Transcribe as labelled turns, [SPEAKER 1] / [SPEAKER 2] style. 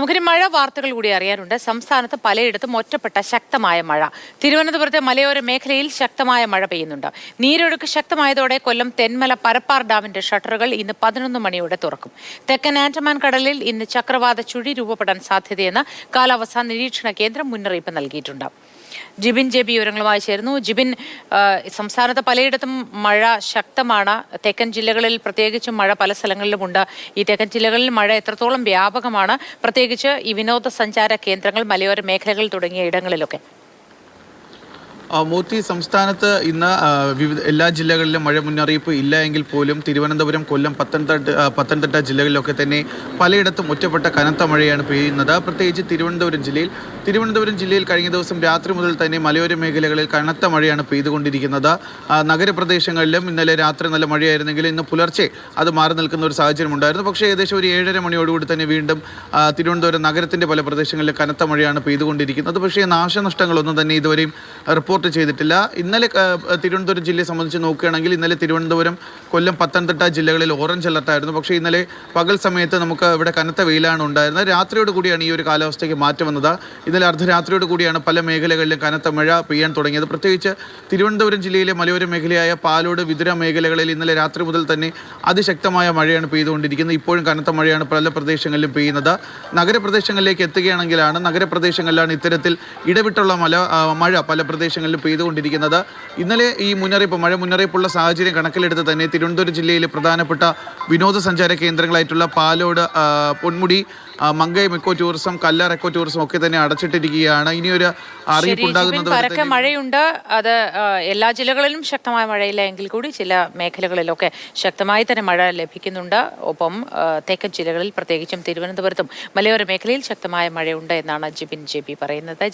[SPEAKER 1] നമുക്കിനി മഴ വാർത്തകൾ കൂടി അറിയാനുണ്ട്. സംസ്ഥാനത്ത് പലയിടത്തും ഒറ്റപ്പെട്ട ശക്തമായ മഴ. തിരുവനന്തപുരത്തെ മലയോര മേഖലയിൽ ശക്തമായ മഴ പെയ്യുന്നുണ്ട്. നീരൊഴുക്ക് ശക്തമായതോടെ കൊല്ലം തെന്മല പരപ്പാർ ഡാമിന്റെ ഷട്ടറുകൾ ഇന്ന് 11 മണിയോടെ തുറക്കും. തെക്കൻ ആൻഡമാൻ കടലിൽ ഇന്ന് ചക്രവാത ചുഴി രൂപപ്പെടാൻ സാധ്യതയെന്ന് കാലാവസ്ഥാ നിരീക്ഷണ കേന്ദ്രം മുന്നറിയിപ്പ് നൽകിയിട്ടുണ്ട്. ജിബിൻ ജെ ബി വിവരങ്ങളുമായി ചേരുന്നു. ജിബിൻ, സംസ്ഥാനത്ത് പലയിടത്തും മഴ ശക്തമാണ്. തെക്കൻ ജില്ലകളിൽ പ്രത്യേകിച്ചും മഴ പല സ്ഥലങ്ങളിലുമുണ്ട്. ഈ തെക്കൻ ജില്ലകളിൽ മഴ എത്രത്തോളം വ്യാപകമാണ്, പ്രത്യേകിച്ച് ഈ വിനോദസഞ്ചാര കേന്ദ്രങ്ങൾ, മലയോര മേഖലകൾ തുടങ്ങിയ ഇടങ്ങളിലൊക്കെ?
[SPEAKER 2] മൂർത്തി, സംസ്ഥാനത്ത് ഇന്ന് എല്ലാ ജില്ലകളിലും മഴ മുന്നറിയിപ്പ് ഇല്ല എങ്കിൽ പോലും തിരുവനന്തപുരം, കൊല്ലം, പത്തനംതിട്ട ജില്ലകളിലൊക്കെ തന്നെ പലയിടത്തും ഒറ്റപ്പെട്ട കനത്ത മഴയാണ് പെയ്യുന്നത്. പ്രത്യേകിച്ച് തിരുവനന്തപുരം ജില്ലയിൽ കഴിഞ്ഞ ദിവസം രാത്രി മുതൽ തന്നെ മലയോര മേഖലകളിൽ കനത്ത മഴയാണ് പെയ്തുകൊണ്ടിരിക്കുന്നത്. നഗരപ്രദേശങ്ങളിലും ഇന്നലെ രാത്രി നല്ല മഴയായിരുന്നെങ്കിൽ ഇന്ന് പുലർച്ചെ അത് മാറി നിൽക്കുന്ന ഒരു സാഹചര്യം ഉണ്ടായിരുന്നു. പക്ഷേ ഏകദേശം ഒരു 7:30 മണിയോടുകൂടി തന്നെ വീണ്ടും തിരുവനന്തപുരം നഗരത്തിൻ്റെ പല പ്രദേശങ്ങളിലും കനത്ത മഴയാണ് പെയ്തുകൊണ്ടിരിക്കുന്നത്. പക്ഷേ നാശനഷ്ടങ്ങളൊന്നും തന്നെ ഇതുവരെയും റിപ്പോർട്ട് ചെയ്തിട്ടില്ല. ഇന്നലെ തിരുവനന്തപുരം ജില്ലയെ സംബന്ധിച്ച് നോക്കുകയാണെങ്കിൽ ഇന്നലെ തിരുവനന്തപുരം, കൊല്ലം, പത്തനംതിട്ട ജില്ലകളിൽ ഓറഞ്ച് അലർട്ടായിരുന്നു. പക്ഷേ ഇന്നലെ പകൽ സമയത്ത് നമുക്ക് ഇവിടെ കനത്ത വെയിലാണ് ഉണ്ടായിരുന്നത്. രാത്രിയോട് കൂടിയാണ് ഈ ഒരു കാലാവസ്ഥയ്ക്ക് മാറ്റം വന്നത്. ഇന്നലെ അർദ്ധരാത്രിയോട് കൂടിയാണ് പല മേഖലകളിലും കനത്ത മഴ പെയ്യാൻ തുടങ്ങിയത്. പ്രത്യേകിച്ച് തിരുവനന്തപുരം ജില്ലയിലെ മലയോര മേഖലയായ പാലോട്, വിതുര മേഖലകളിൽ ഇന്നലെ രാത്രി മുതൽ തന്നെ അതിശക്തമായ മഴയാണ് പെയ്തുകൊണ്ടിരിക്കുന്നത്. ഇപ്പോഴും കനത്ത മഴയാണ് പല പ്രദേശങ്ങളിലും പെയ്യുന്നത്. നഗരപ്രദേശങ്ങളിലേക്ക് നഗരപ്രദേശങ്ങളിലാണ് ഇത്തരത്തിൽ ഇടവിട്ടുള്ള മഴ പല പ്രദേശങ്ങളിലും പെയ്തുകൊണ്ടിരിക്കുന്നത്. ഇന്നലെ ഈ മഴ മുന്നറിയിപ്പുള്ള സാഹചര്യം കണക്കിലെടുത്ത് തന്നെ തിരുവനന്തപുരം ജില്ലയിലെ പ്രധാനപ്പെട്ട വിനോദസഞ്ചാര കേന്ദ്രങ്ങളായിട്ടുള്ള Palode, Ponmudi, Mankayam eco tourism, Kallar eco tourism ഒക്കെ തന്നെ അടച്ചിട്ടിരിക്കുകയാണ്. ഇനിയൊരു അറിയിപ്പുണ്ടാകുന്നത്
[SPEAKER 1] മഴയുണ്ട്. അത് എല്ലാ ജില്ലകളിലും ശക്തമായ മഴയില്ല എങ്കിൽ കൂടി ചില മേഖലകളിലൊക്കെ ശക്തമായി തന്നെ മഴ ലഭിക്കുന്നുണ്ട്. ഒപ്പം തെക്കൻ ജില്ലകളിൽ പ്രത്യേകിച്ചും തിരുവനന്തപുരത്തും മലയോര മേഖലയിൽ ശക്തമായ മഴയുണ്ട് എന്നാണ് ജിബിൻ ജെ ബി പറയുന്നത്.